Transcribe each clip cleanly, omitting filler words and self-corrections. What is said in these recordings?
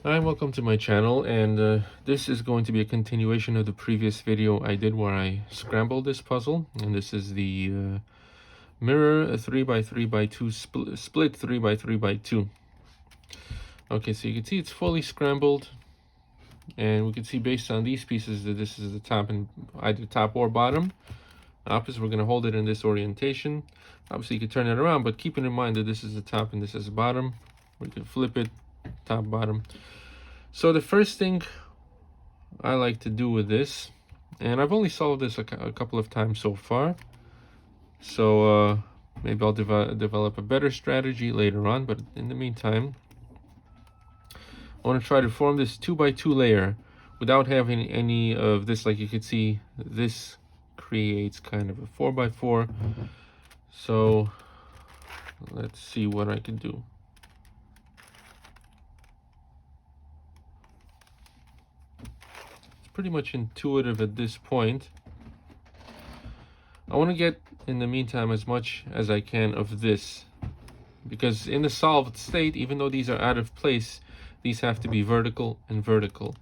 Hi, welcome to my channel, and this is going to be a continuation of the previous video I did where I scrambled this puzzle. And this is the mirror 3x3x2 split 3x3x2. Okay, so you can see it's fully scrambled, and we can see based on these pieces that this is the top and either top or bottom. Opposite, we're going to hold it in this orientation. Obviously you can turn it around, but keeping in mind that this is the top and this is the bottom, we can flip it top bottom. So the first thing I like to do with this, and I've only solved this a couple of times so far, so maybe I'll develop a better strategy later on, but in the meantime I want to try to form this 2x2 layer without having any of this. Like you can see, this creates kind of a 4x4. So let's see what I can do. It's pretty much intuitive at this point. I want to get, in the meantime, as much as I can of this, because in the solved state, even though these are out of place, these have to be vertical and vertical.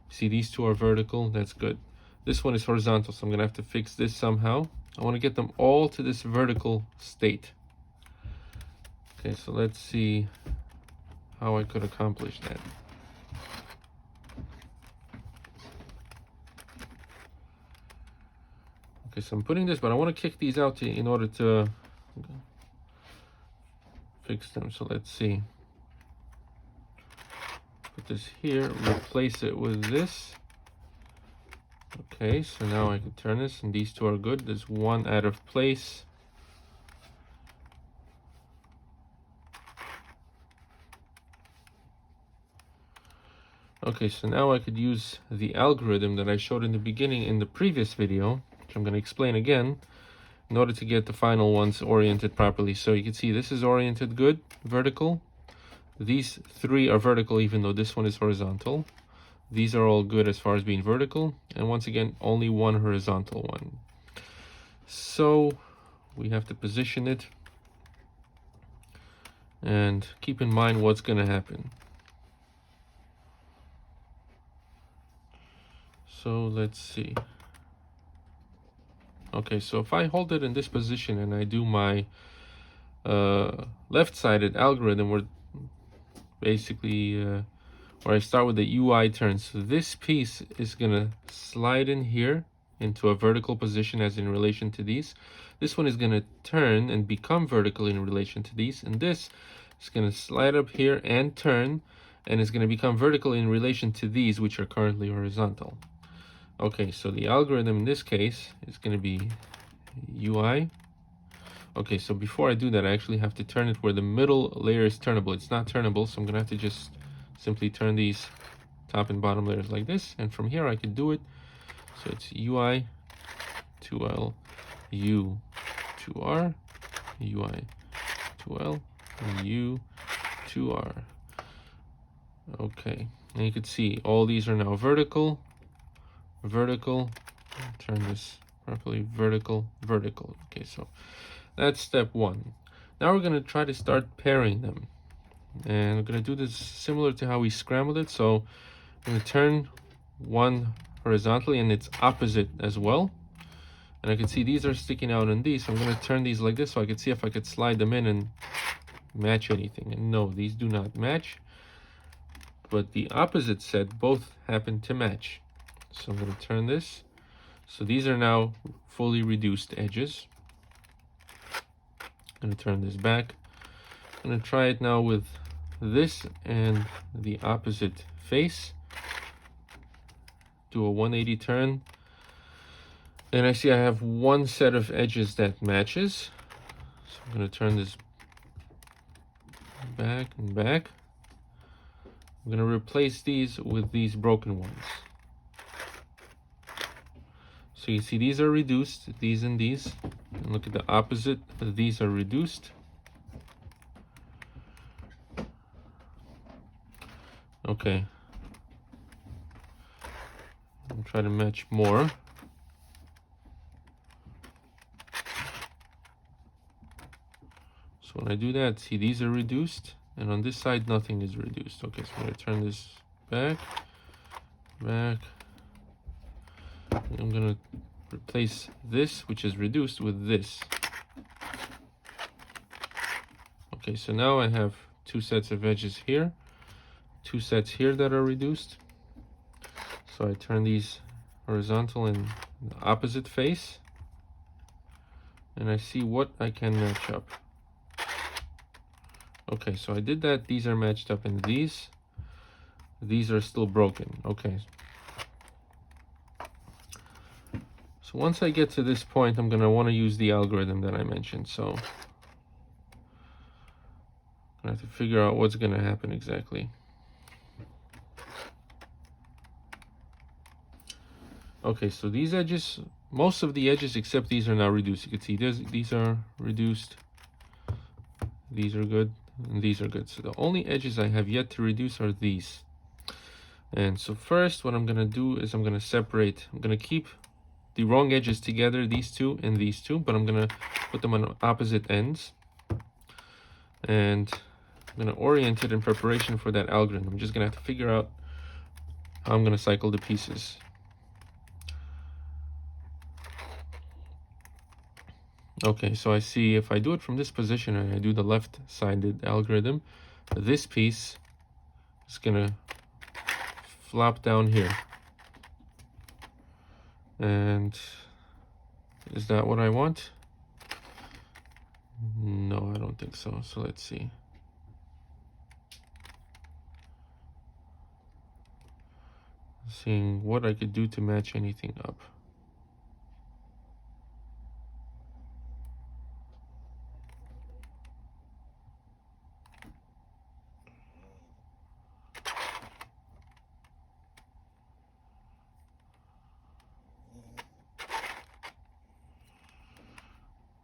See, these two are vertical, that's good. This one is horizontal, so I'm gonna have to fix this somehow. I want to get them all to this vertical state. Okay, so let's see how I could accomplish that. Okay, so I'm putting this, but I want to kick these out in order to fix them. So let's see. Put this here, replace it with this. Okay, so now I can turn this, and these two are good. There's one out of place. Okay, so now I could use the algorithm that I showed in the beginning in the previous video, which I'm going to explain again, in order to get the final ones oriented properly. So you can see this is oriented good, vertical. These three are vertical, even though this one is horizontal. These are all good as far as being vertical. And once again, only one horizontal one. So we have to position it and keep in mind what's going to happen. So let's see. Okay, so if I hold it in this position and I do my left-sided algorithm, where basically where I start with the UI turn, so this piece is gonna slide in here into a vertical position as in relation to these. This one is gonna turn and become vertical in relation to these, and this is gonna slide up here and turn, and it's gonna become vertical in relation to these, which are currently horizontal. Okay, so the algorithm in this case is going to be UI. Okay, so before I do that, I actually have to turn it where the middle layer is turnable. It's not turnable, so I'm going to have to just simply turn these top and bottom layers like this. And from here, I can do it. So it's UI 2L, U 2R, UI 2L, and U 2R. Okay, and you can see all these are now vertical. Vertical, turn this properly, vertical, vertical. Okay, so that's step one. Now we're going to try to start pairing them, and we're going to do this similar to how we scrambled it. So I'm going to turn one horizontally and its opposite as well, and I can see these are sticking out on these, so I'm going to turn these like this so I can see if I could slide them in and match anything. And no, these do not match, but the opposite set both happen to match. So I'm going to turn this. So these are now fully reduced edges. I'm going to turn this back. I'm going to try it now with this and the opposite face. Do a 180 turn. And I see I have one set of edges that matches. So I'm going to turn this back and back. I'm going to replace these with these broken ones. So you see these are reduced, these and these. And look at the opposite, these are reduced. Okay. I'll try to match more. So when I do that, see these are reduced, and on this side nothing is reduced. Okay, so I'm going to turn this back, back. I'm gonna replace this, which is reduced, with this. Okay, so now I have two sets of edges here, two sets here that are reduced. So I turn these horizontal in the opposite face, and I see what I can match up. Okay, so I did that. These are matched up, and these are still broken. Okay. So once I get to this point, I'm gonna want to use the algorithm that I mentioned. So I have to figure out what's gonna happen exactly. Okay, so these edges, most of the edges except these are now reduced. You can see these are reduced, these are good, and these are good. So the only edges I have yet to reduce are these. And so first what I'm gonna do is I'm gonna separate, I'm gonna keep the wrong edges together, these two and these two, but I'm gonna put them on opposite ends. And I'm gonna orient it in preparation for that algorithm. I'm just gonna have to figure out how I'm gonna cycle the pieces. Okay, so I see if I do it from this position and I do the left-sided algorithm, this piece is gonna flop down here. And is that what I want? No, I don't think so. So let's see. Seeing what I could do to match anything up.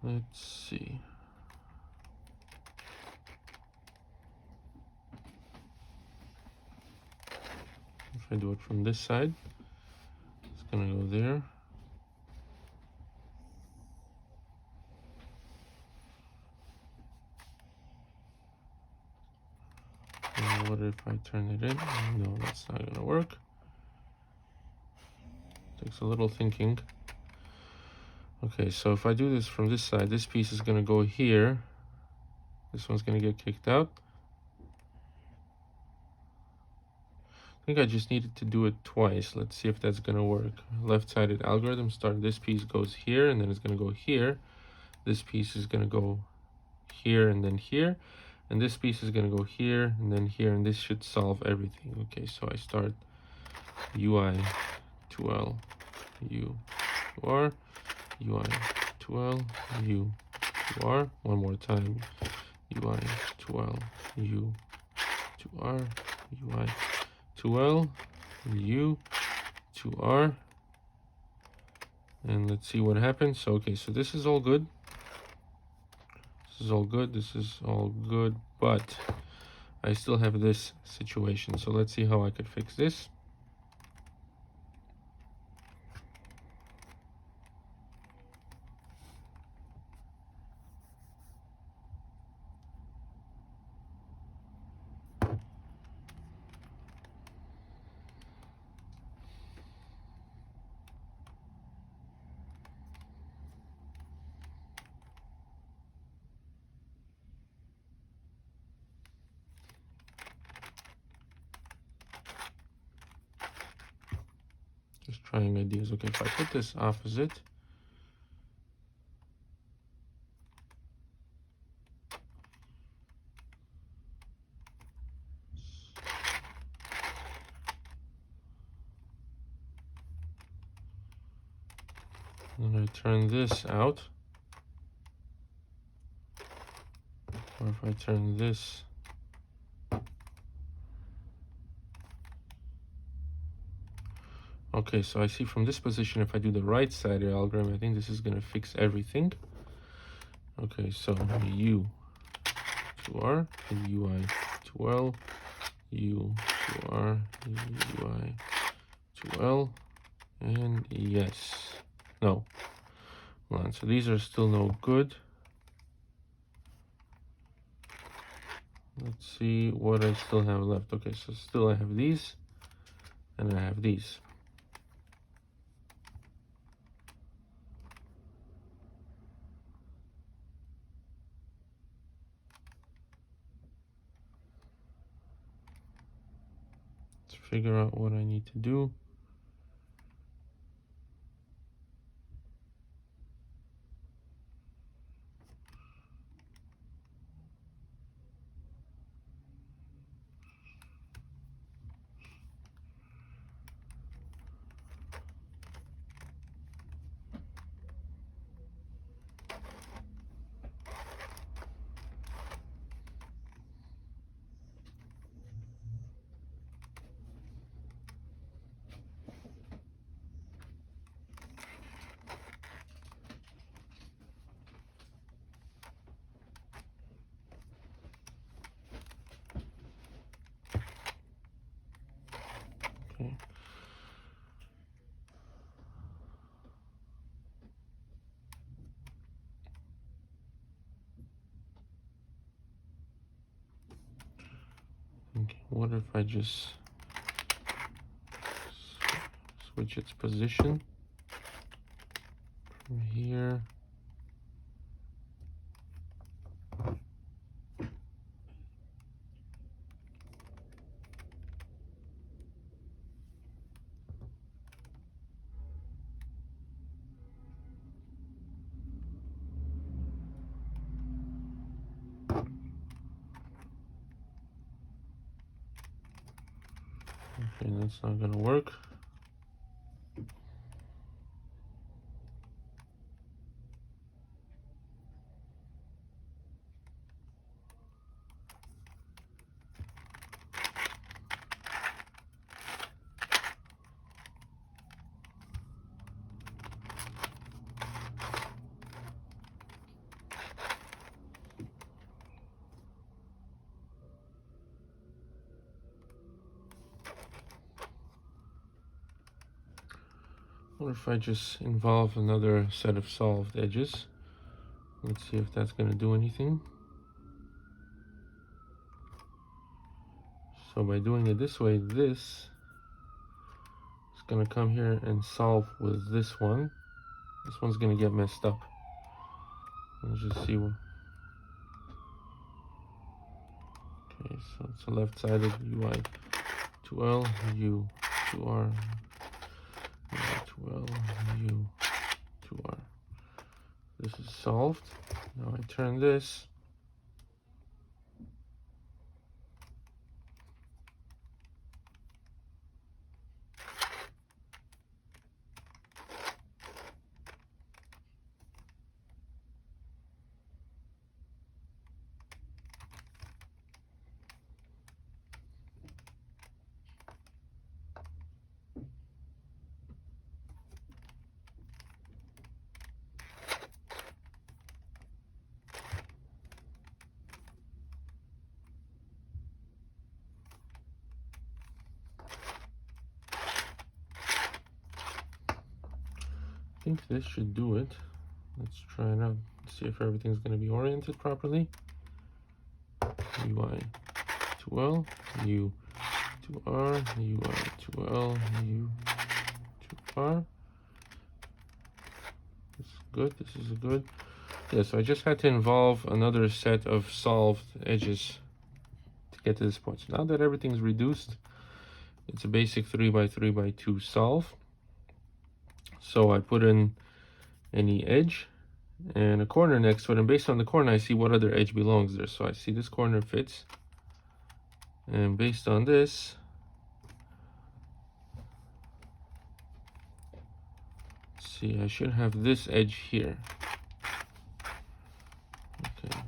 Let's see. If I do it from this side, it's gonna go there. And what if I turn it in? No, that's not gonna work. Takes a little thinking. Okay, so if I do this from this side, this piece is gonna go here. This one's gonna get kicked out. I think I just needed to do it twice. Let's see if that's gonna work. Left-sided algorithm, start this piece goes here, and then it's gonna go here. This piece is gonna go here and then here. And this piece is gonna go here and then here, and this should solve everything. Okay, so I start UI 2L, U 2R, UI 2L, U 2R. One more time. UI 2L, U 2R, UI 2L, U 2R. And let's see what happens. So, okay, so this is all good. This is all good. This is all good, but I still have this situation. So let's see how I could fix this. Just trying ideas. Okay, if I put this opposite, then I turn this out, or if I turn this, okay, so I see from this position, if I do the right-sided algorithm, I think this is going to fix everything. Okay, so U 2R, UI 2L, U 2R, UI 2L, and yes. No. Hold on, so these are still no good. Let's see what I still have left. Okay, so still I have these. and I have these. Let's figure out what I need to do. Okay. Okay, what if I just switch its position from here? Okay, that's not gonna work. What if I just involve another set of solved edges? Let's see if that's gonna do anything. So by doing it this way, this is gonna come here and solve with this one. This one's gonna get messed up. Let's just see what. Okay, so it's a left-sided UI 2L, U 2R, UI 2L, U 2R. This is solved. Now I turn this. I think this should do it. Let's try it out. See if everything's going to be oriented properly. UI 2L, U 2R, UI 2L, U 2R. This is good. This is good. Yeah, so I just had to involve another set of solved edges to get to this point. So now that everything's reduced, it's a basic 3x3x2 solve. So I put in any edge and a corner next to it, and based on the corner I see what other edge belongs there. So I see this corner fits, and based on this, let's see, I should have this edge here. Okay,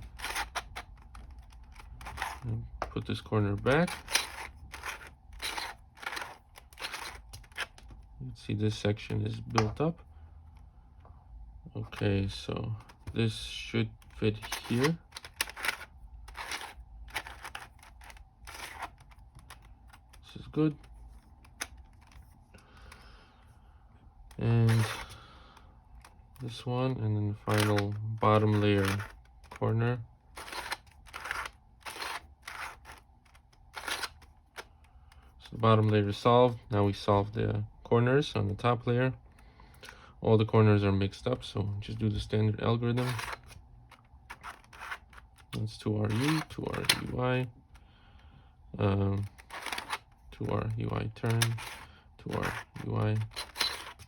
put this corner back. You can see this section is built up. Okay, so this should fit here. This is good. And this one, and then the final bottom layer corner. So the bottom layer is solved. Now we solve the corners on the top layer. All the corners are mixed up, so just do the standard algorithm. That's 2RU, 2RUI, 2RUI turn, 2RUI,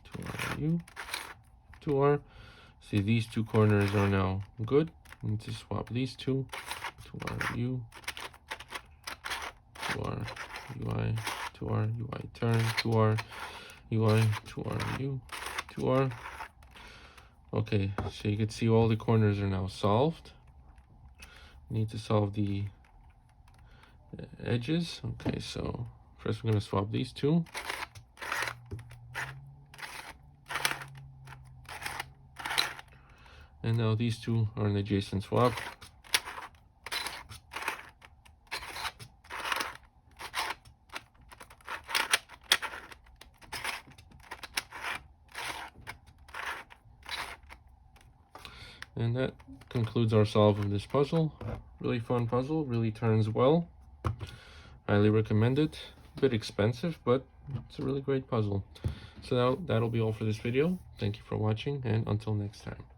2RU, 2R. See, these two corners are now good. We need to swap these two. 2RU, 2RUI, 2RUI turn, 2RUI, 2RU, 2R. Okay, so you can see all the corners are now solved. Need to solve the edges. Okay, so first we're going to swap these two. And now these two are an adjacent swap. And that concludes our solve of this puzzle. Really fun puzzle, really turns well. Highly recommend it. A bit expensive, but it's a really great puzzle. So that'll be all for this video. Thank you for watching, and until next time.